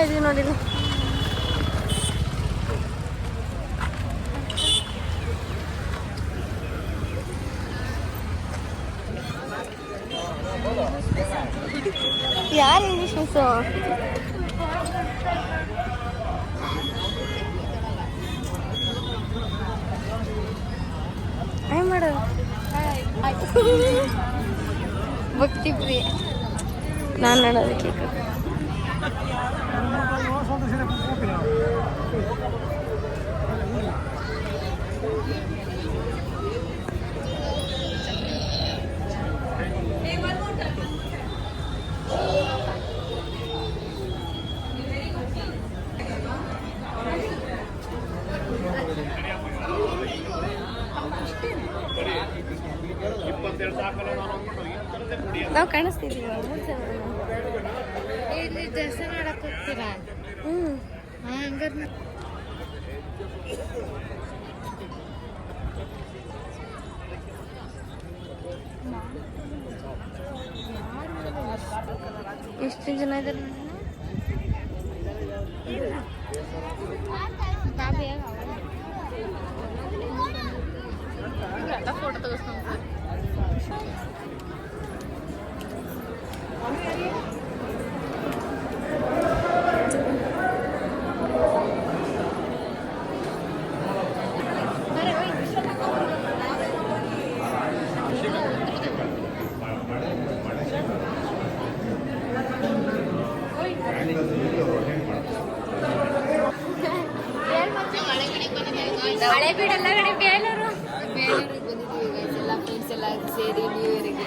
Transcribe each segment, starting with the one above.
ಇದೀವಿ ನೋಡಿಲ್ಲ. ಯಾರು ಇಂಗ್ಲೀಷ್ ಮಿಸ್ಸು? ಏನು ಮಾಡೋದು? ಭಕ್ತಿ ಪ್ರಿಯ ನಾನು ನೋಡೋದು ಕೇಕ್. ನಾವು ಕಾಣಿಸ್ತಿದ್ದೀವಿ. ಇಲ್ಲಿ ದರ್ಶನ ಮಾಡಕ್ ಹೋಗ್ತೀರಾ? ಹಂಗಾರೆ ಎಷ್ಟು ಜನ ಇದ್ದಾರೆ? ಫೋಟೋ ತೆಗಿಸ್ಕೊಂಡು ಹಳೆ ಬೀಡಲ್ಲ ಕಡೆ ಬೇಲೂರು ಬಂದಿದ್ದೀವಿ ಗೈಸ್. ಎಲ್ಲ ಫ್ರೆಂಡ್ಸ್ ಎಲ್ಲ ಸೇರಿ ನ್ಯೂ ಇಯರಿಗೆ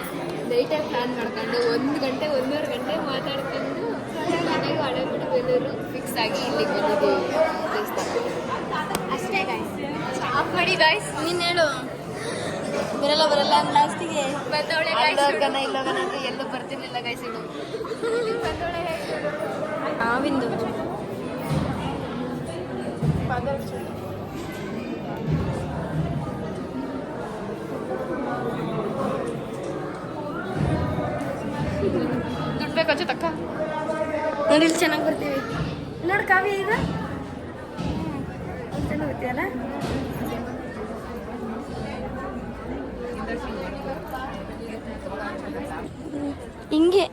ನೈಟಾಗಿ ಪ್ಲಾನ್ ಮಾಡ್ಕೊಂಡು 1 ಗಂಟೆ 1.5 ಗಂಟೆ ಮಾತಾಡ್ಕೊಂಡು ಮನೆಗೆ ಹಳೆ ಬೀಡು ಬೇಲೂರು ಫಿಕ್ಸ್ ಆಗಿ ಇಲ್ಲಿಗೆ ಬಂದಿದ್ದೀವಿ ದೇವಸ್ಥಾನ. ಅಷ್ಟೇ ಗಾಯ್ಸ್. ಆಫ್ ಮಾಡಿ ಗಾಯ್ಸ್. ನೀನು ಹೇಳು. ಬರಲ್ಲ ಲಾಸ್ಟಿಗೆ ಬಂದವಳೆ ಅಲ್ಲೋಗನ ಇಲ್ಲೋಗನ ಅಂದ್ರೆ ಎಲ್ಲೂ ಬರ್ತಿರ್ಲಿಲ್ಲ ಗೈಸ್. ಇದು ನಾವಿಂದು ದುಡ್ಡು ಬೇಕಾಚು ತಕ್ಕ ನೋಡಿ ಇಲ್ಲಿ ಚೆನ್ನಾಗಿ ಬರ್ತೀವಿ. ನೋಡಿ ಕಾವ್ಯ ಈಗ ಚೆನ್ನಾಗಿ ಬರ್ತೀವಲ್ಲ. ಹಿಂಗೆ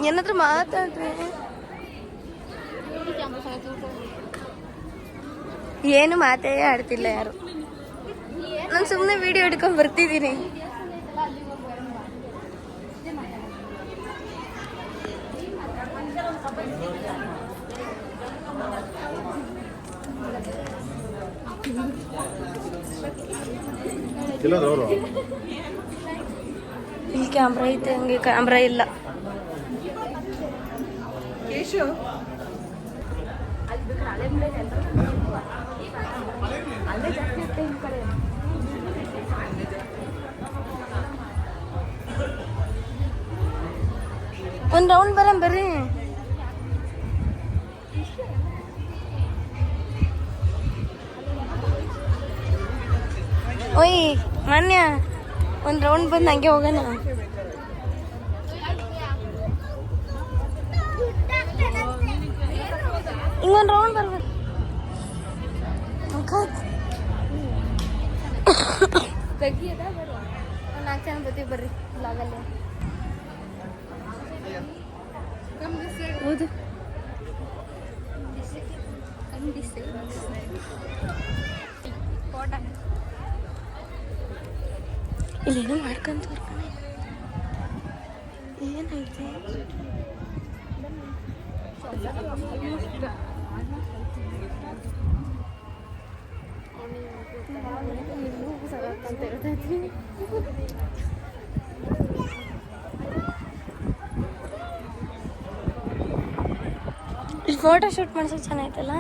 ಏನಾದ್ರೂ ಮಾತಾಡ್ರಿ. ಏನು ಮಾತೇ ಆಡ್ತಿಲ್ಲ ಯಾರು. ನಾನು ಸುಮ್ಮನೆ ವಿಡಿಯೋ ಹಿಡ್ಕೊಂಡು ಬರ್ತಿದ್ದೀನಿ. ಇಲ್ಲಿ ಕ್ಯಾಮ್ರಾ ಐತೆ, ಹಂಗೆ ಕ್ಯಾಮ್ರಾ ಇಲ್ಲ. ಒಂದು ರೌಂಡ್ ಬರ್ರಿ. ಓಯ್ ಮಾನ್ಯ, ಒಂದು ರೌಂಡ್ ಬಂದು ಹಂಗೆ ಹೋಗೋಣ. ಹಿಂಗೊಂದು ರೌಂಡ್ ಬರ್ಬೇಕು. 4 ಜನ ಬರ್ತೀವಿ ಬರ್ರಿ ಬ್ಲಾಗಲ್ಲೇ. ಹೌದು ಇಲ್ಲೇನೋ ಮಾಡ್ಕೊಂತ ಏನೈತೆ. ಇಲ್ಲಿ ಫೋಟೋ ಶೂಟ್ ಮಾಡ್ಸೋಕೆ ಚೆನ್ನಾಯ್ತಲ್ಲ.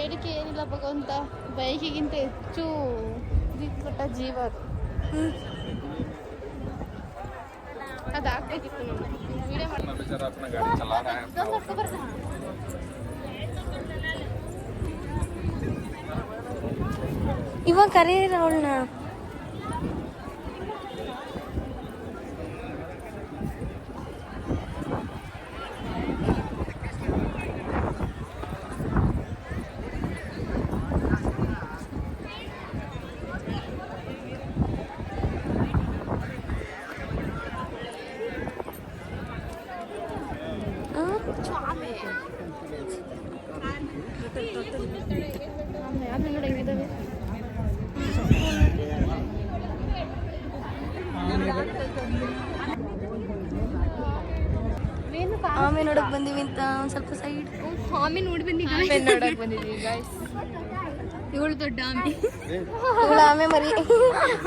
ಬೇಡಿಕೆ ಏನಿಲ್ಲ ಭಗವಂತ, ಬೈಕಿಗಿಂತ ಹೆಚ್ಚು ಕೊಟ್ಟ ಜೀವ ಅದು. ಅದು ಹಾಕ್ಬೇಕಿತ್ತು ನಾನು ವಿಡಿಯೋ ಮಾಡಿ. ಇವಾಗ ಕರೀರ ಅವಳನ್ನ. ಆಮೆ ನೋಡಕ್ ಬಂದೀವಿ ಅಂತ ಒಂದ್ ಸ್ವಲ್ಪ ಸೈಡ್. ಆಮೆ ನೋಡಿ ನೋಡಕ್ ಬಂದಿದ್ದೀವಿ ಗಾಯ್ಸ್. ಇವಳು ದೊಡ್ಡ ಆಮೆ, ಇವಳು ಆಮೆ ಮರಿ.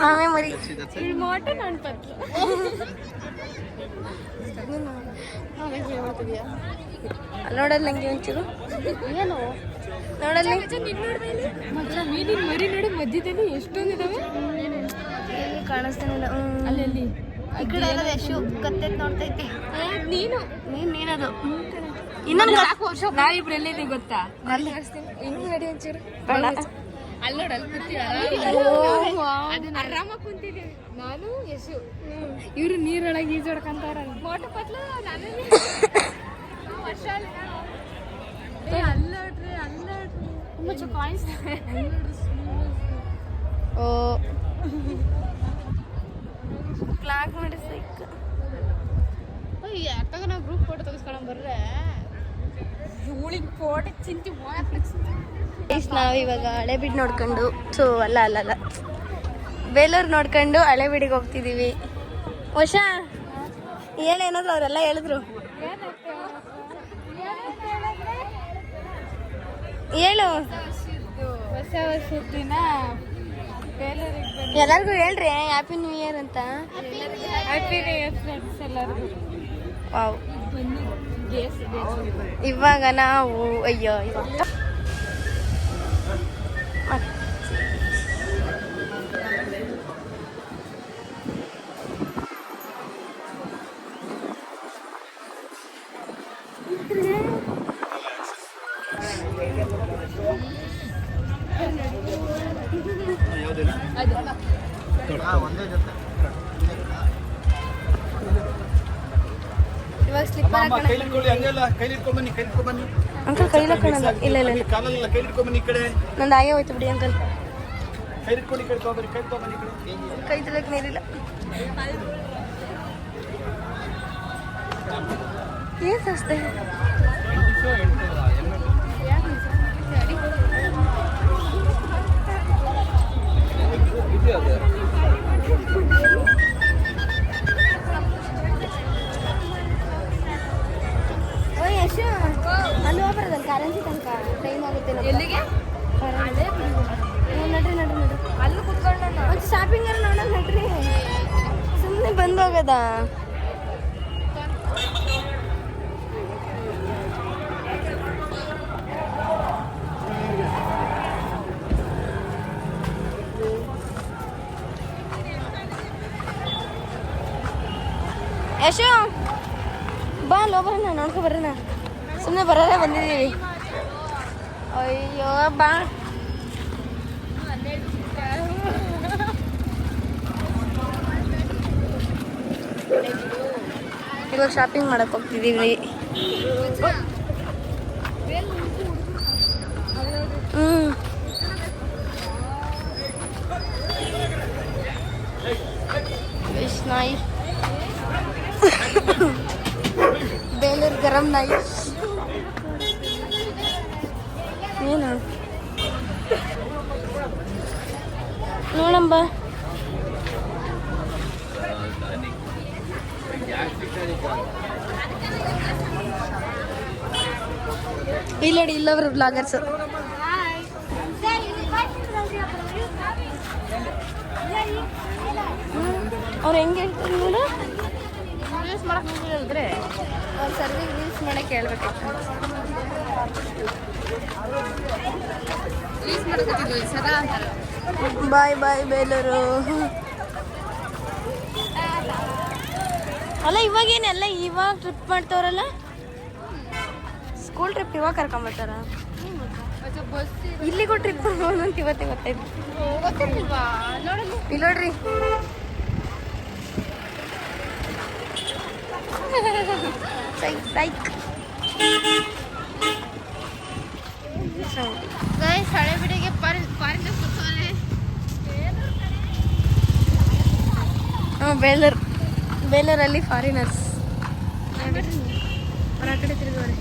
ಆಮೆ ಮರಿ ಮೋಟ ನಾನು ಪತ್ಲು ನೋಡಲ್ಲ ನಂಗೆ ಒಂಚೂರು ಏನು ನೋಡಲ್ಲ. ಮೀನಿನ ಮರಿ ನೋಡಿ ಮಧ್ಯದಲ್ಲಿ ಎಷ್ಟೊಂದಿದಾವೆ ಕಾಣಿಸ್ತಾನಿಲ್ಲ. ಅಲ್ಲಿ ಈ ಕಡೆ ಎಲ್ಲ ಯಶು ಕತ್ತೆತ್ ನೋಡ್ತೈತಿ. ನೀನದು ಇನ್ನೊಂದು ನಾವಿಬ್ರು ಎಲ್ಲಿದ್ದೀವಿ ಗೊತ್ತಾ? ಇನ್ನೂ ಗಾಡಿ ಒಂಚೂರು ಅಲ್ಲಿ ನೋಡ, ಅಲ್ಲಿ ಕೂತೀವಿ ಆರಾಮಾಗಿ ಕುಂತಿದ್ದೀವಿ ನಾನು ಯಶು. ಇವ್ರು ನೀರೊಳಗೆ ಈಜೊಡ್ಕಂತಾರ. ಮೋಟ ಪತ್ಲ ವರ್ಷ ಅಲ್ಲೋಡ್ರಿ ಅಲ್ಲೋಡ್ರಿ ಕಾಯಿನ್ಸ್. ಓ ಕ್ಲಾಕ್ ಮಾಡಿ ಸೈಕ್. ಯಾಕಾಗ ನಾವು ಗ್ರೂಪ್ ಫೋಟೋ ತೆಗೆಸ್ಕೊಂಡು ಬರ್ರೆ ಇವಳಿಗೆ ಫೋಟೋ ಚಿಂತಿ ನಾವಿವಾಗ ಹಳೆಬೀಡು ನೋಡ್ಕೊಂಡು ಅಲ್ಲ ಬೇಲೂರು ನೋಡ್ಕೊಂಡು ಹಳೆಬೀಡಿಗೆ ಹೋಗ್ತಿದ್ದೀವಿ. ವರ್ಷ ಏನೇನಾದ್ರು ಅವರೆಲ್ಲ ಹೇಳಿದ್ರು. ಹೇಳು ಹೊಸ ವರ್ಷದ ದಿನ ಎಲ್ಲರಿಗೂ ಹೇಳ್ರಿ ಹ್ಯಾಪಿ ನ್ಯೂ ಇಯರ್ ಅಂತ. ಹ್ಯಾಪಿ ನ್ಯೂ ಇಯರ್ ಫ್ರೆಂಡ್ಸ್ ಎಲ್ಲರಿಗೂ. ವಾವ್. ಇವಾಗ ನಾವು ಅಯ್ಯೋ ಇವಾಗ ಇವಾಗ ಸ್ಲಿಪ್ಪರ್ ಅಂಕಲ್ ಕೈಲ ಕಾಣಲ್ಲ. ಇಲ್ಲ ನಂದು ಆಗೇ ಹೋಯ್ತು ಬಿಡಿ ಅಂಕಲ್. ಕೈ ತೊಳಕ್ ನೀರಿಲ್ಲ. ಏನ್ ಸಸ್ತೆ ಯಶು ಅಲ್ಲಿ ಹೋಗ್ಬಾರ್ದಲ್ಲ ಕಾರಂಜಿ ತನಕ ಟೈಮ್ ಆಗುತ್ತೆ. ಎಲ್ಲಿಗೆ? ನಡ್ರಿ ಅಲ್ಲಿ ಕುತ್ಕೊಂಡು ಒಂದು ಶಾಪಿಂಗ್ ಎಲ್ಲ ನೋಡೋಣ ನಡ್ರಿ. ಸುಮ್ಮನೆ ಬಂದು ಹೋಗದ. ಯಶು ಬಾ ಅಲ್ಲಿ ಹೋಗ್ಬರೋಣ, ನೋಡ್ಕೊ ಬರೋಣ. ಸುಮ್ಮನೆ ಬರೋದೇ ಬಂದಿದ್ದೀವಿ. ಅಯ್ಯೋ ಬಾ. ಇವಾಗ ಶಾಪಿಂಗ್ ಮಾಡಕ್ ಹೋಗ್ತಿದ್ದೀವಿ. ಫಿಶ್ ನಾಯಿ, ಬೇಲೂರು ಗರಂ ನಾಯಿ. ಏನು ನೋಡಂಬ. ಇಲ್ಲ ನೋಡಿ, ಇಲ್ಲವರು ಬ್ಲಾಗರ್ಸ್. ಅವ್ರು ಹೆಂಗೆ ಹೇಳ್ತಾರೆ ನೋಡು. ರೀಲ್ಸ್ ಮಾಡಕ್ಕೆ ಹೇಳಿದ್ರೆ ಅವ್ರು ಸರ್ವಿಗೆ ರೀಲ್ಸ್ ಮಾಡಕ್ಕೆ ಹೇಳ್ಬೇಕಾಯ್ತು. ರೀಲ್ಸ್ ಮಾಡ್ಕೊತಿದ್ವಿ ಸದಾ ಅಂತಾರೆ. ಬಾಯ್ ಬಾಯ್ ಬೇಲೂರು. ಅಲ್ಲ ಇವಾಗೇನೆಲ್ಲ ಇವಾಗ ಟ್ರಿಪ್ ಮಾಡ್ತವ್ರಲ್ಲ, ಸ್ಕೂಲ್ ಟ್ರಿಪ್ ಇವಾಗ ಕರ್ಕೊಂಬರ್ತಾರ. ಇಲ್ಲಿಗೂ ಟ್ರಿಪ್ ಅಂತ ಇವತ್ತೇ ಗೊತ್ತಾಯ್ತು. ಗೊತ್ತಿರ್ಲಿಲ್ವಾ ನೋಡಲಿ. ಇಲ್ಲಿ ನೋಡ್ರಿ, ಸೈಕ್ ಗೈಸ್ ಹಳೆಬೀಡಿಗೆ ಫಾರಿನರ್ಸ್ ಬರ್ತಾರೆ. ಬೇಲೂರಲ್ಲಿ ಫಾರಿನರ್ಸ್ ಹೊರ ಕಡೆ ತಿರುಗೋರೆ.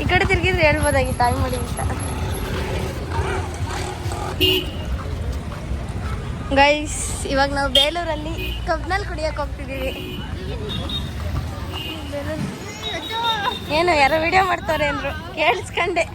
ಈ ಕಡೆ ತಿರುಗಿದ್ರೆ ಹೇಳ್ಬೋದಾಗಿ ಟೈಮ್ ಮಾಡಿ ಅಂತ. ಗೈಸ್ ಇವಾಗ ನಾವು ಬೇಲೂರಲ್ಲಿ ಕಬ್ನಲ್ಲಿ ಕುಡಿಯಕ್ಕೆ ಹೋಗ್ತಿದ್ದೀವಿ. ಏನು ಯಾರೋ ವಿಡಿಯೋ ಮಾಡ್ತಾರೆ ಅಂದ್ರು, ಕೇಳಿಸ್ಕೊಂಡೆ.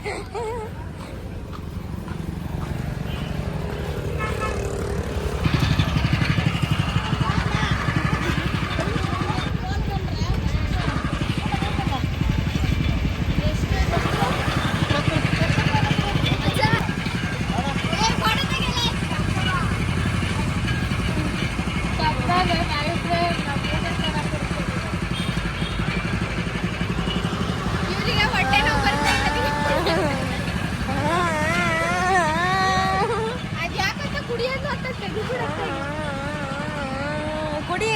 ಕುಡಿ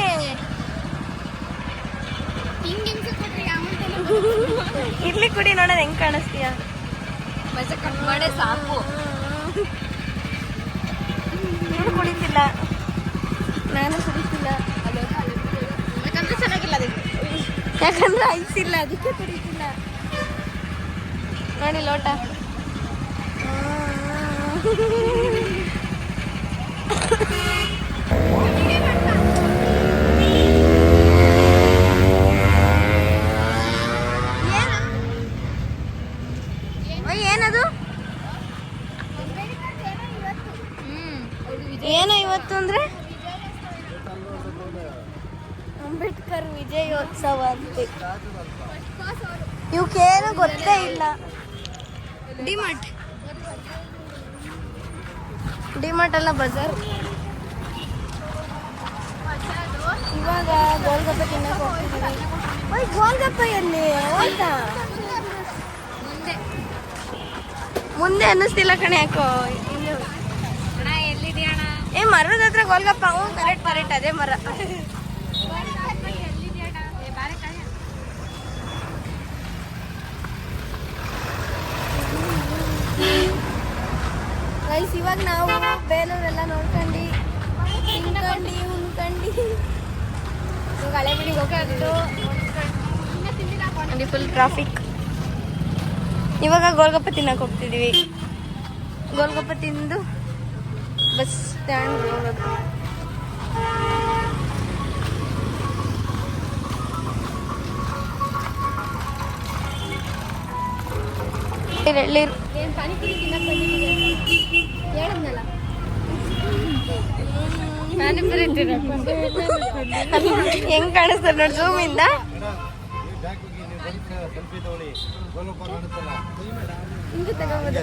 ಇರ್ಲಿ ಕುಡಿ, ನೋಡೋಣ ಹೆಂಗ್ ಕಾಣಿಸ್ತೀಯ. ಮಜಾ ಕಟ್ ಮಾಡೇ ಸಾಕು. ನೀನು ಕುಡಿತಿಲ್ಲ, ನಾನು ಕುಡಿತಿಲ್ಲ. ಯಾಕಂದ್ರೆ ಚೆನ್ನಾಗಿಲ್ಲ ಅದಕ್ಕೆ, ಯಾಕಂದ್ರೆ ಐಸ್ ಇಲ್ಲ ಅದಕ್ಕೆ ಕುಡಿತಿಲ್ಲ. ನೋಡಿ ಲೋಟ. ಏನದು ಏನೋ ಇವತ್ತು ಅಂದ್ರೆ ಅಂಬೇಡ್ಕರ್ ವಿಜಯೋತ್ಸವ ಅಂತೆ. ಇವಕ್ಕೇನು ಗೊತ್ತೇ ಇಲ್ಲ. ಡಿಮಾರ್ಟ್ ಅಲ್ಲ, ಬಜಾರ್. ಇವಾಗ ಗೋಲ್ಗಪ್ಪ ತಿನ್ನಕ್ಕೆ ಹೋಗ್ತಿದ್ದೀವಿ. ಗೋಲ್ಗಪ್ಪ ಎಲ್ಲಿ ಹೋಯ್ತಾ? ಮುಂದೆ ಅನ್ನಿಸ್ತಿಲ್ಲ ಕಣೆ, ಯಾಕೋ ಎಲ್ಲಿದೆಯಾ ಅಣ್ಣ? ಮರದ ಹತ್ರ ಗೋಲ್ಗಪ್ಪ. ಕರೆಕ್ಟ್ ಅದೇ ಮರ. ಗೈಸ್ ಇವಾಗ ನಾವು ಬೇಲೂರೆಲ್ಲ ನೋಡ್ಕೊಂಡು ಉಣ್ಕೊಂಡು ಇವಾಗ ಹಳೆಬೀಡಿಗೆ ಹೋಗ್ತಿದ್ದು. Full traffic. ಇವಾಗ ಗೋಲ್ಗಪ್ಪ ತಿನ್ನಕ್ಕೆ ಹೋಗ್ತಿದ್ದೀವಿ. ಗೋಲ್ಗಪ್ಪ ತಿಂದು ಬಸ್ ಸ್ಟ್ಯಾಂಡ್ ಹೋಗೋದು. ಎಳ್ಳೀರು ಹೇಳಿದ್ನಲ್ಲ, ಹೆಂಗ್ ಕಾಣಿಸ್ತಾರೆ ನೋಡಿ ಝೂಮ್ ಇಂದ. ಹಿಂಗೆ ತಗೋಬೋದು.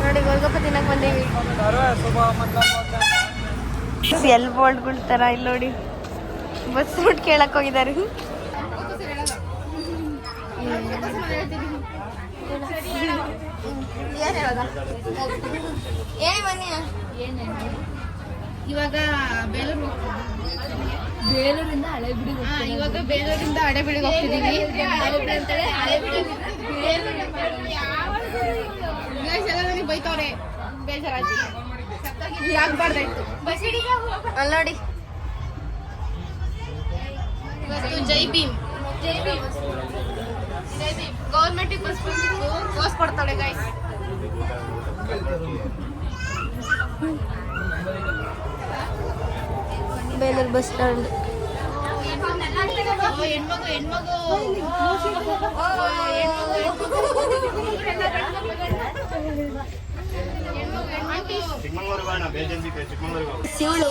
ನೋಡಿ ಗೋಲ್ಗಪ್ಪ ತಿನ್ನಕ್ ಬಂದೀವಿ. ಎಲ್ ಬೋಲ್ಡ್ಗಳ ಥರ ಇಲ್ಲಿ ನೋಡಿ ಬಸ್ ರೂಟ್ ಕೇಳಕ್ ಹೋಗಿದ್ದಾರೆ. ಇವಾಗ ಬೇಲೂರಿಂದ ಹಳೆಬೀಡಿಗೆ ಇವಾಗ ಬೇಲೂರಿಂದ ಹಳೆಬೀಡಿಗೆ ಹೋಗ್ತಿದ್ದೀವಿ. ನನಗೆ ಬೈತವ್ರೆ, ಬೇಜಾರಾಯ್ತು. ಆಗ್ಬಾರ್ದಾಯ್ತು. ಅಲ್ಲಿ ನೋಡಿ ಇವತ್ತು ಜೈ ಭೀಮ್ ಗೌರ್ಮೆಂಟಿಗೆ ಬಸ್ ಬಂದಿದ್ದು ಬಸ್ ಕೊಡ್ತಾಳೆ ಗೈಸ್. Belur bus stand. ಹೆಣ್ಮಗು ಶಿವಳು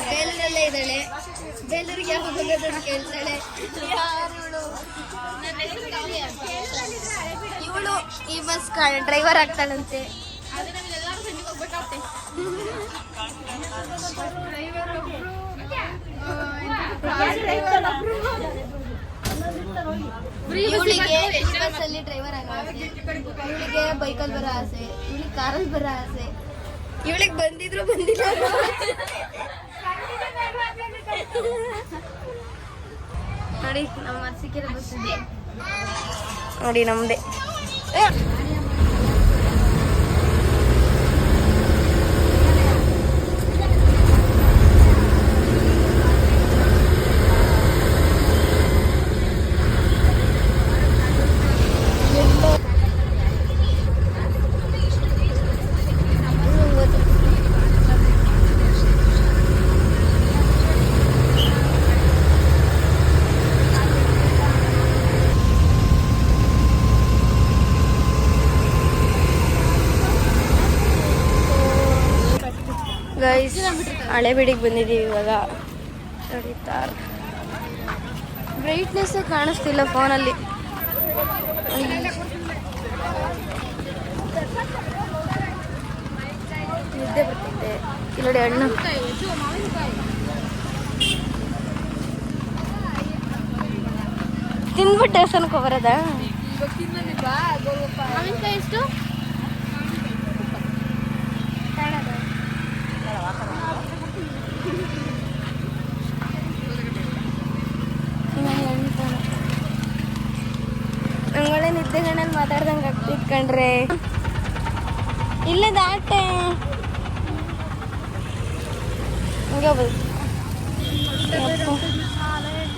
ಬೇಲೂರಲ್ಲೇ ಇದ್ದಾಳೆ. ಬೇಲೂರಿಗೆ ಯಾವಾಗ ಹೋಗೋದು ಕೇಳ್ತಾಳೆ. ಇವಳು ಈ ಬಸ್ ಡ್ರೈವರ್ ಆಗ್ತಾಳಂತೆ. ಇವಳಿಗೆ ಈ ಬಸ್ಸಲ್ಲಿ ಡ್ರೈವರ್ ಆಗೋ ಆಸೆ, ಇವಳಿಗೆ ಬೈಕಲ್ಲಿ ಬರೋ ಆಸೆ, ಇವಳಿಗೆ ಕಾರಲ್ಲಿ ಬರೋ ಆಸೆ. ಇವಳಿಗೆ ಬಂದಿದ್ರು ಬಂದಿಲ್ಲ. ನೋಡಿ ನಮ್ಮ ಅರಸೀಕೆರೆ ಬಸ್ ಇದೆ ನೋಡಿ ನಮ್ದೆ. ಗೈಸ್ ಹಳೆಬೀಡಿಗೆ ಬಂದಿದ್ದೀವಿ ಇವಾಗ. ನೋಡಿ ತಾರ್ ಬ್ರೈಟ್ನೆಸ್ಸೇ ಕಾಣಿಸ್ತಿಲ್ಲ ಫೋನಲ್ಲಿ. ನಿದ್ದೆ ಬರ್ತಿದ್ದೆ. ಇಲ್ಲಿ ನೋಡಿ ಹಣ್ಣು ತಿಂದ್ಬಿಟ್ಟು ದೇವಸ್ಥಾನಕ್ಕೆ ಬರೋದಾ? ಮಾವಿನಕಾಯಿ ಎಷ್ಟು? ನಂಗಳೇ ನಿದ್ದೆ ಗಣ್ಣಲ್ಲಿ ಮಾತಾಡ್ದಂಗೆ ಆಗ್ತಿತ್ತು ಕಣ್ರೆ. ಇಲ್ಲೇ ದಾಟೆ ಹಂಗೆ ಹೋಗ್ಬೋದು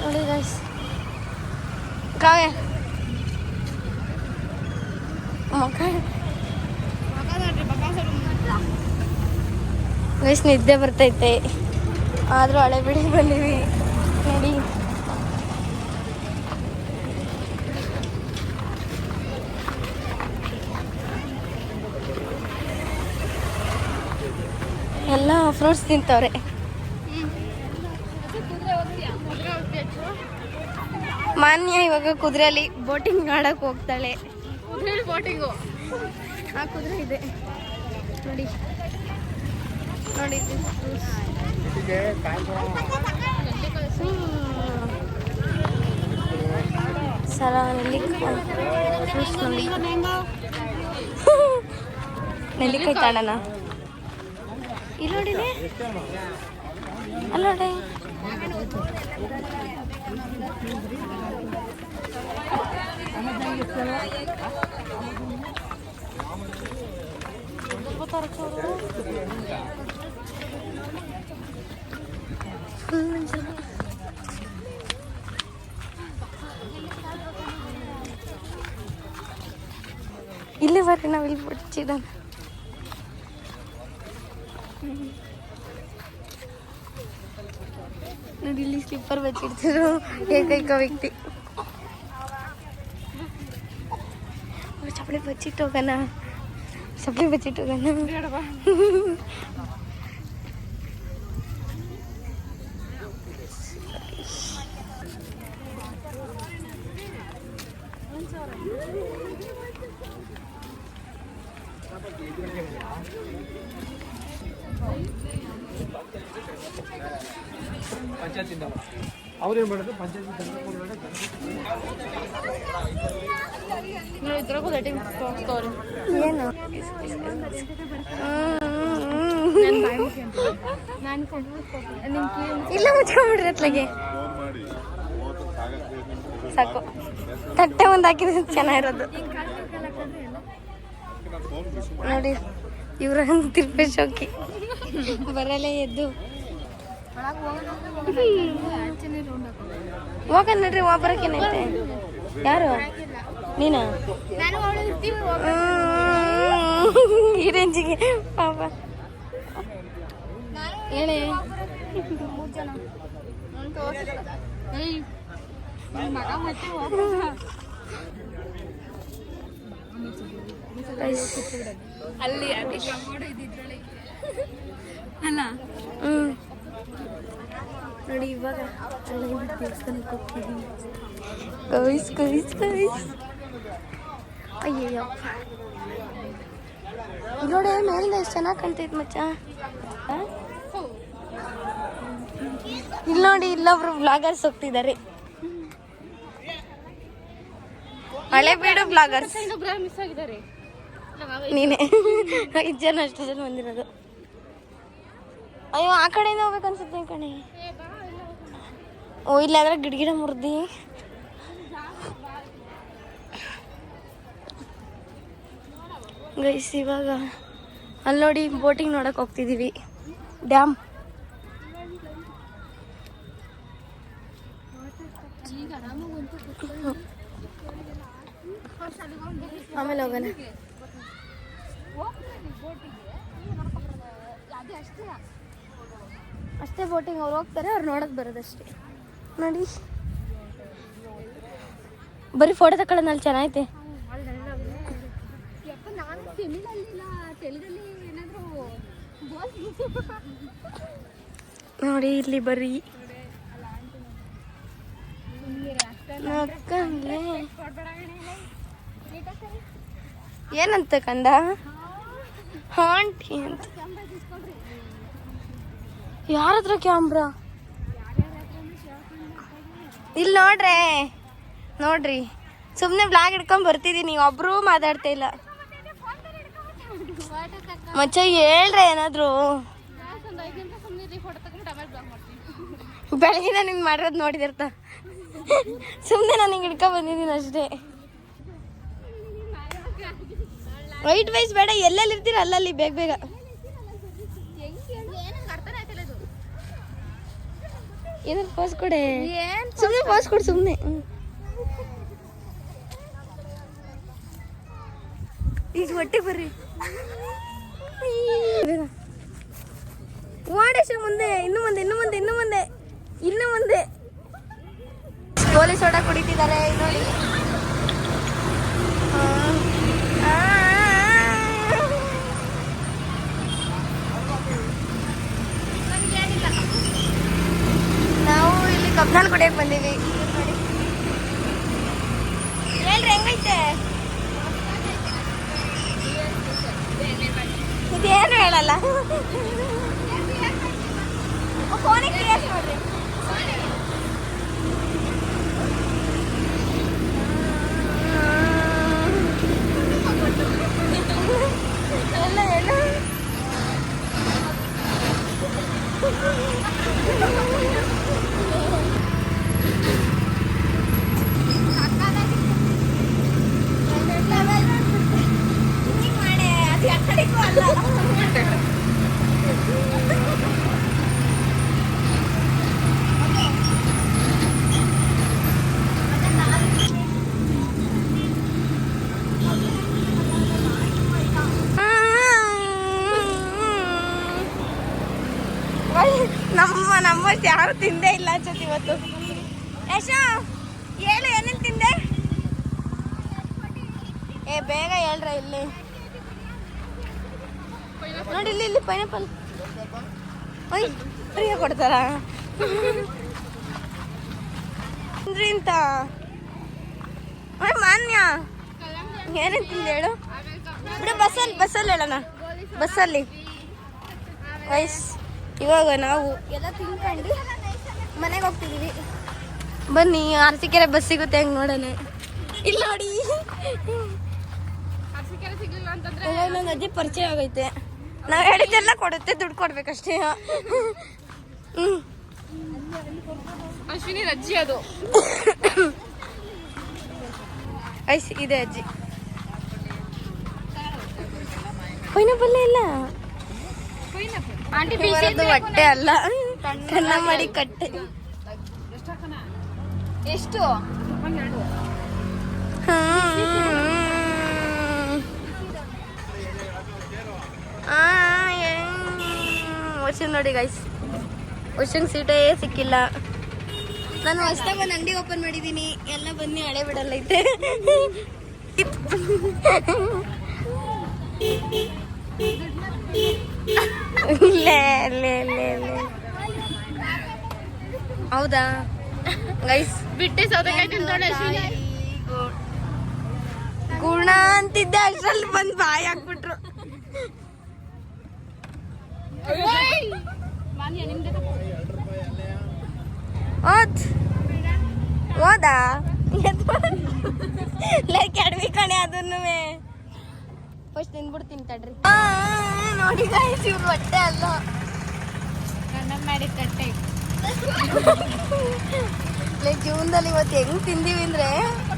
ನೋಡಿ ಗೈಸ್. ಕಾವ್ಯ ಗೈಸ್ ನಿದ್ದೆ ಬರ್ತೈತೆ, ಆದರೂ ಹಳೆಬೀಡಿಗೆ ಬಂದೀವಿ ನೋಡಿ. ಎಲ್ಲ ಫ್ರೂಟ್ಸ್ ತಿಂತವ್ರೆ. ಮಾನ್ಯ ಇವಾಗ ಕುದುರೆಯಲ್ಲಿ ಬೋಟಿಂಗ್ ಆಡಕ್ ಹೋಗ್ತಾಳೆ. ಬೋಟಿಂಗು ಆ ಕುದುರೆ ಇದೆ ನೋಡಿ ನೋಡಿ. ಸರ ಫ್ರೂಟ್ಸ್ ನೋಡಿ. ನೆಲ್ಲಿಕಾಯಿ ತಾಡೋಣ ಇಲ್ಲಿ ನೋಡಿದೆ ಅಲ್ಲ ನೋಡಿ. ಇಲ್ಲಿ ಬರ್ರಿ, ನಾವು ಇಲ್ಲಿ ಬಿಡ್ಚಿದ ನೋಡಿ. ಇಲ್ಲಿ ಸ್ಲಿಪ್ಪರ್ ಬಚ್ಚಿಡ್ತಿದ್ರು ಏಕೈಕ ವ್ಯಕ್ತಿ. ಚಪ್ಪಲಿ ಬಚ್ಚಿಟ್ಟು ಹೋಗೋಣ, ಚಪ್ಪಲಿ ಬಚ್ಚಿಟ್ಟು ಹೋಗೋಣ. ಪಂಚಾಯತಿಂದ ಅವ್ರೇನು ಮಾಡೋದು ಪಂಚಾಯತಿ ಏನು ಇಲ್ಲ ಮುಚ್ಕೊಂಡ್ಬಿಡ್ರಿ ಅತ್ಲಾಗೆ ಸಾಕು. ತಟ್ಟೆ ಒಂದು ಹಾಕಿದ್ರೆ ಚೆನ್ನಾಗಿರೋದು ನೋಡಿ. ಇವ್ರ ತಿರ್ಪೇಶೋಕಿ ಬರಲೇ ಎದ್ದು ಹೋಗ ನಡ್ರಿ. ಒಬ್ಬರಕ್ಕೇನೈತೆ? ಯಾರು ನೀನಾ? ಈ ರೇಂಜಿಗೆ ಪಾಪ ಹೇಳಿ. ಅಲ್ಲಿ ಅಲ್ಲ ನೋಡಿ ಇವಾಗ ದೇವಸ್ಥಾನಕ್ಕೆ ಹೋಗ್ತಿದ್ದೀನಿ. ಕವಿಸ್ ಕವಿಸ್ ಕವಿಸ್ ಅಯ್ಯಯ್ಯಪ್ಪ ಇಲ್ಲಿ ನೋಡಿ ಮೇಲಿಂದ ಎಷ್ಟು ಚೆನ್ನಾಗಿ ಕಾಣ್ತೈತೆ ಮಚ್ಚ. ಇಲ್ಲಿ ನೋಡಿ ಇಲ್ಲೊಬ್ರು ವ್ಲಾಗರ್ಸ್ ಹೋಗ್ತಿದ್ದಾರೆ. ಹಳೆ ಬೀಡು ವ್ಲಾಗರ್ಸ್ ಮಿಸ್ ಆಗಿದ್ದಾರೆ. ನೀನೇ 5 ಜನ ಅಷ್ಟು ಜನ ಬಂದಿರೋದು. ಅಯ್ಯೋ ಆ ಕಡೆಯಿಂದ ಹೋಗ್ಬೇಕು ಅನ್ಸುತ್ತೆ ಕಣೆ. ಓ ಇಲ್ಲಾದ್ರೆ ಗಿಡ ಮುರಿದಿ ಗೈಸ್. ಇವಾಗ ಅಲ್ಲಿ ನೋಡಿ ಬೋಟಿಂಗ್ ನೋಡಕ್ ಹೋಗ್ತಿದೀವಿ. ಡ್ಯಾಮ್ ಆಮೇಲೆ ಹೋಗೋಣ. ಅಷ್ಟೇ ಬೋಟಿಂಗ್ ಅವ್ರು ಹೋಗ್ತಾರೆ, ಅವ್ರು ನೋಡಕ್ ಬರೋದಷ್ಟೇ. ನೋಡಿ ಬರೀ ಫೋಟೋ ತಗೊಳ್ಳೋಣ, ಅಲ್ಲಿ ಚೆನ್ನಾಗೈತೆ. ನೋಡಿ ಇಲ್ಲಿ ಬರೀ ಏನಂತ ಕಂದ ಆಂಟಿ ಅಂತ. ಯಾರತ್ರ ಕ್ಯಾಮ್ರಾ? ಇಲ್ಲಿ ನೋಡ್ರಿ ಸುಮ್ಮನೆ ಬ್ಲಾಗ್ ಹಿಡ್ಕೊಂಡ್ ಬರ್ತಿದೀನಿ, ಒಬ್ರು ಮಾತಾಡ್ತಾ ಇಲ್ಲ. ಮಚ್ಚ ಹೇಳ್ರೆ ಏನಾದ್ರು. ಬೆಳಗಿನ ನಿನ್ ಮಾಡಿರೋದು ನೋಡಿದಿರ್ತ. ಸುಮ್ಮನೆ ನಾನು ಹಿಂಗೆ ಹಿಡ್ಕೊಂಡ್ ಬಂದಿದ್ದೀನಿ ಅಷ್ಟೇ. ವೈಟ್ ವೈಸ್ ಬೇಡ, ಎಲ್ಲೆಲ್ಲಿ ಇರ್ತೀರ ಅಲ್ಲಲ್ಲಿ ಬೇಗ ಬೇಗ. ಏನಾದ್ರು ಪೋಸ್ ಕೊಡೆ, ಸುಮ್ಮನೆ ಪೋಸ್ ಕೊಡು ಸುಮ್ಮನೆ. ಈಗ ಒಟ್ಟಿಗೆ ಬರ್ರಿ. ಓಡೇಶ ಮುಂದೆ, ಇನ್ನು ಮುಂದೆ ಇನ್ನು ಮುಂದೆ ಇನ್ನು ಮುಂದೆ ಇನ್ನು ಮುಂದೆ. ಗೋಲಿ ಸೋಡಾ ಕುಡಿತಿದ್ದಾರೆ ನೋಡಿ. ನಾವು ಇಲ್ಲಿ ಕಬ್ನಾಲ್ ಕುಡಿಯಕ್ ಬಂದೀವಿ. ಹೇಳ್ರಿ ಹೆಂಗೈತೆ? ಇದೇನು ಹೇಳಲ್ಲ. ಫೋನಿಗೆ ಕ್ಲಿಯರ್ ನೋಡ್ರಿ. ಎಲ್ಲ ಹೇಳು. ನಮ್ಮಷ್ಟು ಯಾರು ತಿಂದೇ ಇಲ್ಲ ಅನ್ಸುತ್ತೆ ಇವತ್ತು. ಯಶ ಹೇಳು ಏನೇನು ತಿಂದೆ? ಬೇಗ ಹೇಳ್ರ. ಇಲ್ಲಿ ನೋಡಿ, ಇಲ್ಲಿ ಪೈನಾಪಲ್ ಫ್ರೀ ಕೊಡ್ತಾರ ಇಂತ. ಮಾನ್ಯ ಏನೇನು ತಿಂದೆ ಹೇಳು ಬಿಡು. ಬಸ್ಸಲ್ಲಿ ಹೇಳೋಣ, ಬಸ್ಸಲ್ಲಿ. ವೈಸ್ ಇವಾಗ ನಾವು ಎಲ್ಲ ತಿನ್ಕೊಂಡು ಮನೆಗೆ ಹೋಗ್ತಿದೀವಿ. ಬನ್ನಿ, ಅರಸೀಕೆರೆ ಬಸ್ ಸಿಗುತ್ತೆ ಹೆಂಗೆ ನೋಡೋಣ. ಇಲ್ಲಿ ನೋಡಿ ಇನ್ನೊಂದು ಅಜ್ಜಿ ಪರಿಚಯ ಆಗೈತೆ. ನಾವು ಹೇಳಿದ್ದೆಲ್ಲ ಕೊಡುತ್ತೆ, ದುಡ್ಡು ಕೊಡ್ಬೇಕಷ್ಟೇ. ಅಶ್ವಿನಿ ಅಜ್ಜಿ ಅದು. ಐಸ್ ಇದೆ ಅಜ್ಜಿ. ಪೈನಾಪಲ್ ಇಲ್ಲ, ಹೊಟ್ಟೆ ಅಲ್ಲ, ಕನ್ನ ಮಾಡಿ ಕಟ್ಟೆ. ಎಷ್ಟು? ವರ್ಷನ್ ನೋಡಿ ಗೈಸ್, ವರ್ಷನ್ ಸೀಟೇ ಸಿಕ್ಕಿಲ್ಲ. ನಾನು ಹೊಸ್ದಾಗಿ ಒಂದು ಅಂಗಡಿ ಓಪನ್ ಮಾಡಿದ್ದೀನಿ. ಎಲ್ಲ ಬನ್ನಿ, ಹಳೆ ಬಿಡಲ್ಲ ಐತೆ. ಹೌದಾ ಗೈಸ್ ಬಿಟ್ಟೆ ಸೌತೆಕಾಯಿ ತಿಂತಾಳೆ ಅಶ್ವಿನಿ. ಗುಣ ಅಂತಿದ್ದೆ ಅಷ್ಟ್ರಲ್ಲಿ ಬಂದು ಬಾಯಿ ಹಾಕ್ಬಿಟ್ರು. ಹೋದಾ ಕೆಡವಿ ಕಣೆ ಅದನ್ನು ಫಸ್ಟ್ ತಿನ್ಬಿಡ್ತೀನಿ ತಡ್ರಿ. ನೋಡಿ ಗಾಯ್ಸ್ ಇವ್ರು ಹೊಟ್ಟೆ ಅಲ್ಲ ಕಣ್ಣ ಮಾಡಿ ಕಟ್ಟೆ. ಜೀವನದಲ್ಲಿ ಇವತ್ತು ಹೆಂಗ್ ತಿಂದೀವಿ ಅಂದ್ರೆ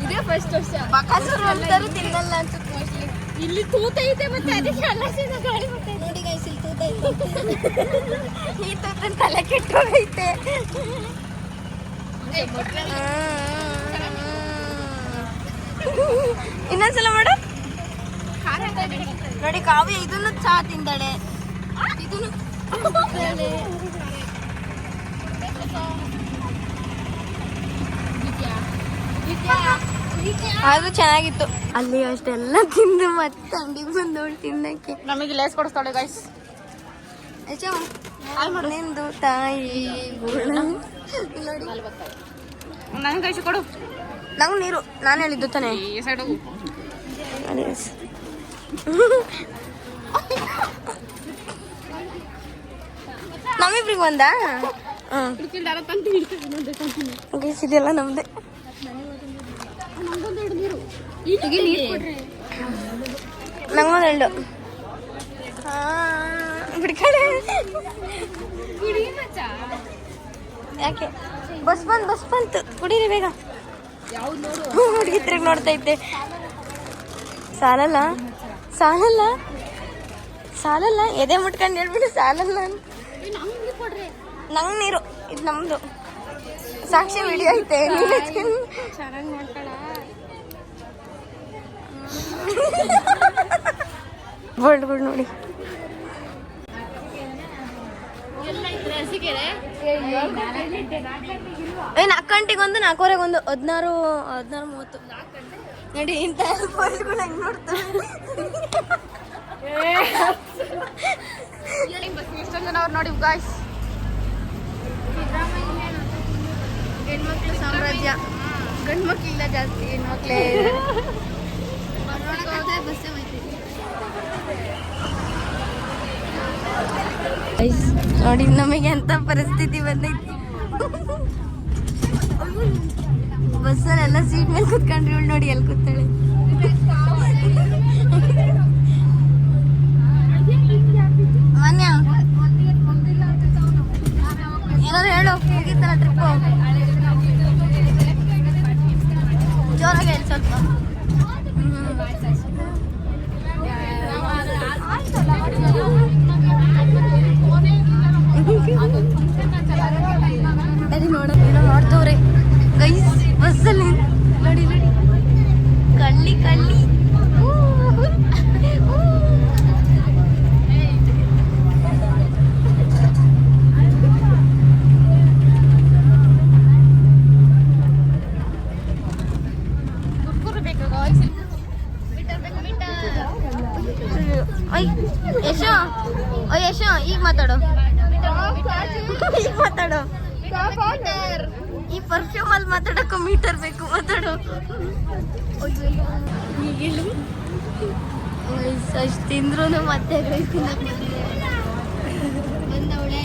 ಇದೇ ಫಸ್ಟ್ ವರ್ಷ ಬಕಾಸುರ ಅಂತಾರು ತಿನ್ನಲ್ಲ ಅನ್ಸುತ್ತೆ ಮೋಸ್ಟ್ಲಿ. ಇಲ್ಲಿ ತೂತ ಐತೆ ಮತ್ತೆ ಅದಕ್ಕೆ ಅಲ್ಲ ಗಾಳಿ ಬರ್ತೈತೆ. ನೋಡಿ ಗಾಯ್ಸ್ ಇಲ್ಲಿ ತೂತ ಐತೆ. ಈ ತೂತನ್ ತಲೆ ಕೆಟ್ಟೋಗೈತೆ. ಇನ್ನೊಂದ್ಸಲ ಮಾಡು. ನೋಡಿ ಕಾವ್ಯ ಇದನ್ನು ಚಾ ತಿಂದಾಳೆ, ಇದನ್ನು ಆದ್ರೂ ಚೆನ್ನಾಗಿತ್ತು. ಅಲ್ಲಿ ಅಷ್ಟೆಲ್ಲ ತಿಂದು ಮತ್ತೆ ಅಂಗಡಿಗೆ ಬಂದವಳು ತಿನ್ನಕ್ಕೆ. ನಮಗೆ ಲೇಸ್ ಕೊಡಿಸ್ತಾಳೆ ಗೈಸ್. ನಿಂದು ತಾಯಿ ಗುಣ. ನೋಡಿ ನನಗೆ ಕೈಸಿ ಕೊಡು. ನಂಗೆ ನೀರು ನಾನು ಹೇಳಿದ್ದು ತಾನೆ. ಈ ಸೈಡ್ ಹೋಗು. ನಮ್ಮಿಬ್ರಿಗೆ ಒಂದಾ? ಇದೆಲ್ಲ ನಮ್ದೆ. ನಂಗೊಂದು ಎರಡು ಬಿಡ್ಕಡೆ. ಯಾಕೆ ಬಸ್ ಬಂತು ಕುಡೀರಿ ಬೇಗ. ಹುಡುಗಿ ತಿರುಗಿ ನೋಡ್ತೈತೆ. ಸಾಲಲ್ಲ ಎದೆ ಮುಟ್ಕೊಂಡು ಹೇಳ್ಬಿಟ್ಟು ಸಾಲಲ್ಲ ಅಂತ. ನಂಗೆ ನೀರು ಇದು ನಮ್ದು ಸಾಕ್ಷಿ ವಿಡಿಯೋ ಐತೆ. ಚೆನ್ನಾಗಿ ಮಾಡ್ತಾಳ. ಬೋಲ್ಡ್ಗಳು ನೋಡಿ. ನಾಲ್ಕು ಗಂಟೆಗೆ ಒಂದು 4:15 ಒಂದು 16:30 ನೋಡಿ. ಇಂಥ ಬೋಲ್ಡ್ಗಳು ಹೆಂಗ್ ನೋಡ್ತಾರೆ. ಇಷ್ಟೊಂದು ಜನ ಅವ್ರು ನೋಡಿ ಗಾಯ್ಸ್. ಹೆಣ್ಮಕ್ಳು ಸಾಮ್ರಾಜ್ಯ. ಗಂಡು ಮಕ್ಳಿಲ್ಲ ಜಾಸ್ತಿ, ಹೆಣ್ಮಕ್ಳೇ. ನೋಡಿ ನಮಗೆ ಎಂತ ಪರಿಸ್ಥಿತಿ ಬಂದೈತಿ. ಬಸ್ಸಲ್ಲೆಲ್ಲ ಸೀಟ್ ಮೇಲೆ ಕುತ್ಕೊಂಡ್ರಿ. ಇವಳು ನೋಡಿ ಎಲ್ಲಿ ಕೂತಾಳೆ. ಮಾನ್ಯ ಏನಾದ್ರು ಹೇಳು. ಮುಗೀತಲ್ಲ ಟ್ರಿಪ್ಪು? ಜೋರಾಗಿ ಹೇಳಿ ಸ್ವಲ್ಪ. ಅದು ಏನೋ ಮಾಡ್ತವ್ರೆ ಗೈಸ್ ಬಸ್ಸಲ್ಲಿ. ನೋಡಿ ಕಳ್ಳಿ ಯಶೋ ಈಗ ಮಾತಾಡೋ. ಈ ಪರ್ಫ್ಯೂಮ್ ಅಲ್ಲಿ ಮಾತಾಡಕ್ಕೂ ಮೀಟರ್ ಬೇಕು. ಮಾತಾಡೋ. ಅಷ್ಟು ತಿಂದ್ರು ಮತ್ತೆ ಬಂದವಳೆ.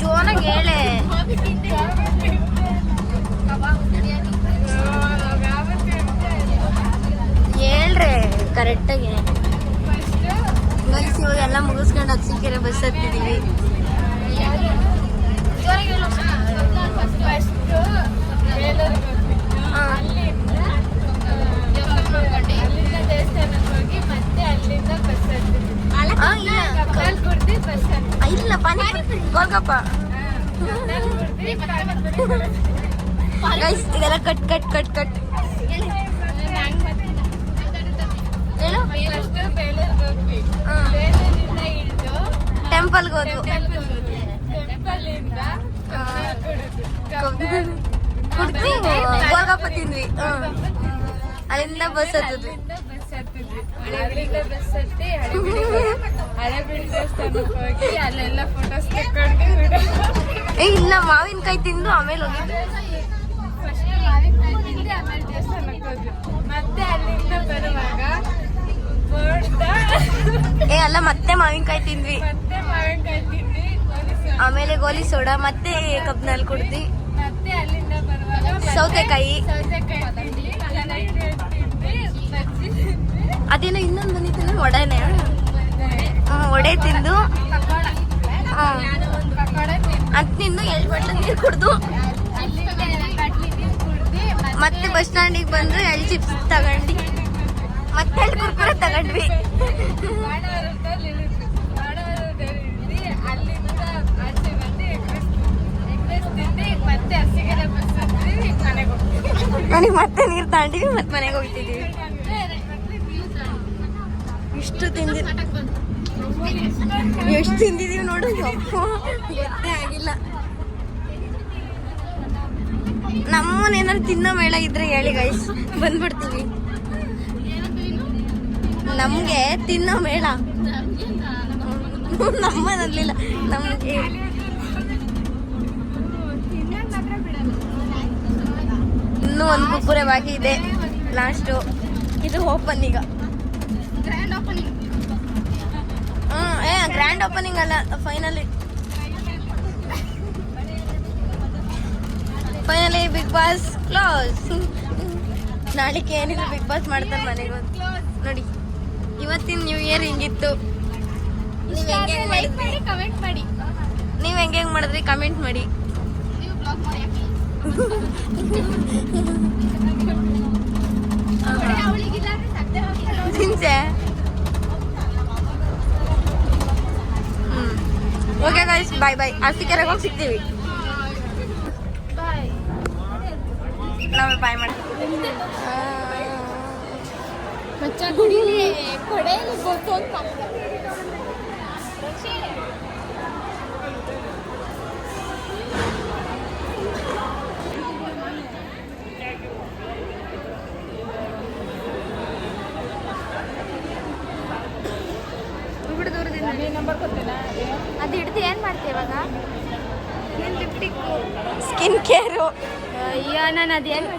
ಜೋರಾಗಿ ಹೇಳೆ. ಹೇಳ್ರೆ ಕರೆಕ್ಟಾಗಿ. ಗೈಸ್ ಇವಾಗ ಎಲ್ಲ ಮುಗಿಸ್ಕೊಂಡು ಅಕ್ಷಿಕೆರೆ ಬಸ್ ಹತ್ತಿದೀವಿ. ಇಲ್ಲ ಪಾನಿಪುರಿ ಗೋಲ್ಗಪ್ಪ. ಗೈಸ್ ಇದೆಲ್ಲ ಕಟ್ ಟೆಂಪಲ್ಗೆ ಹೋದ್ವು. ಕುಡ್ದು ಗೋಲ್ಗಪ್ಪ ತಿಂದ್ವಿ. ಅಲ್ಲಿಂದ ಬಸ್ ಹತ್ತಿದ್ವಿ. ಬರ್ತಿದ್ವಿ. ಅಲ್ಲಿಂದ ಬಸ್ ಹತ್ತಿ ಹಳೆಬೀಡು ದೇವಸ್ಥಾನಕ್ಕೆ ಹೋಗಿ ಅಲ್ಲೆಲ್ಲ ಫೋಟೋಸ್ ತಗೊಂಡು ಇಲ್ಲ ಮಾವಿನಕಾಯಿ ತಿಂದು ಆಮೇಲೆ ಹೋಗಿದ್ದು. ಫಸ್ಟ್ ಮಾವಿನಕಾಯಿ ತಿಂದು ಆಮೇಲೆ ದೇವಸ್ಥಾನಕ್ಕೆ ಹೋದ್ವಿ. ಮತ್ತೆ ಅಲ್ಲಿಂದ ಬರುವಾಗ ಅಲ್ಲ ಮತ್ತೆ ಮಾವಿನಕಾಯಿ ತಿಂದ್ವಿ, ಮತ್ತೆ ಮಾವಿನಕಾಯಿ ತಿಂದು ಆಮೇಲೆ ಗೋಲಿ ಸೋಡಾ, ಮತ್ತೆ ಕಬ್ನಲ್ಲಿ ಕುಡ್ದಿ, ಮತ್ತೆ ಅಲ್ಲಿಂದ ಬರುವಾಗ ಸೌತೆಕಾಯಿ ತಿಂದ್ವಿ, ಬಜ್ಜಿ ತಿಂದ್ವಿ, ಅದೇನೋ ಇನ್ನೊಂದು ಬಂದಿತ್ತಲ್ಲ ವಡೆನೆ, ವಡೆ ತಿಂದು ಅದ್ ತಿಂದು 2 ಬಾಟ್ಲು ನೀರು ಕುಡ್ದು ಮತ್ತೆ ಬಸ್ ಸ್ಟ್ಯಾಂಡಿಗೆ ಬಂದು 2 ಚಿಪ್ಸ್ ತಗೊಂಡು ಮತ್ತೆ 2 ಕುರ್ಕುರೆ ತಗೊಂಡ್ವಿ. ಅಲ್ಲಿಂದ ಆಚೆ ಬಂದು ಎಗ್ರೆಸ್ ತಿಂದು ಮತ್ತೆ ಹಸಿಗೆರೆ ಬಸ್ ಹತ್ತಿ ಮನೆಗೆ ಹೋಗ್ತೀವಿ. ನನಗೆ ಮತ್ತೆ ನೀರು ತಗೊಂಡಿವಿ, ಮತ್ತೆ ಮನೆಗೆ ಹೋಗ್ತಿದ್ದೀವಿ. ಇಷ್ಟು ತಿಂದಿದ್ದೀವಿ ಎಷ್ಟು ತಿಂದಿದೀವಿ ನೋಡು, ಗೊತ್ತೇ ಆಗಿಲ್ಲ. ನಮ್ಮನೇನಾದ್ರು ತಿನ್ನೋ ಮೇಳ ಇದ್ರೆ ಹೇಳಿ ಗೈಸ್, ಬಂದ್ಬಿಡ್ತೀವಿ. ನಮ್ಗೆ ತಿನ್ನೋ ಮೇಳ ನಮ್ಮನಲ್ಲಿಲ್ಲ, ನಮ್ಗೆ ಇನ್ನೂ ಒಂದು ಕುಕ್ಕುರೆ ಬಾಕಿ ಇದೆ, ಲಾಸ್ಟು. ಇದು ಓಪನ್ ಈಗ, ಗ್ರ್ಯಾಂಡ್ ಓಪನಿಂಗ್ ಅಲ್ಲ, ಫೈನಲಿ ಬಿಗ್ ಬಾಸ್ ಕ್ಲೋಸ್. ನಾಳೆಗೆ ಏನಿದ್ರು ಬಿಗ್ ಬಾಸ್ ಮಾಡ್ತಾರೆ ಮನೆಗೆ ನೋಡಿ. ಇವತ್ತಿನ ನ್ಯೂ ಇಯರ್ ಹಿಂಗಿತ್ತು. ನೀವ್ ಹೆಂಗೆ ಮಾಡಿದ್ರಿ ಕಮೆಂಟ್ ಮಾಡಿ. ತಿನ್ಸೆ ಓಕೆ ಗೈಸ್, ಬಾಯ್ ಬಾಯ್. ಅರ್ಸಿಕೆರೆಗೆ ಹೋಗಿ ಸಿಗ್ತೀವಿ. ನಾವು ಬಾಯ್ ಮಾಡ್ತೀವಿ. ಅದು ಹಿಡ್ದು ಏನ್ ಮಾಡ್ತೀವಿ ಇವಾಗ? Skin care. ಅಯ್ಯೋ ನಾನು ಅದೇನು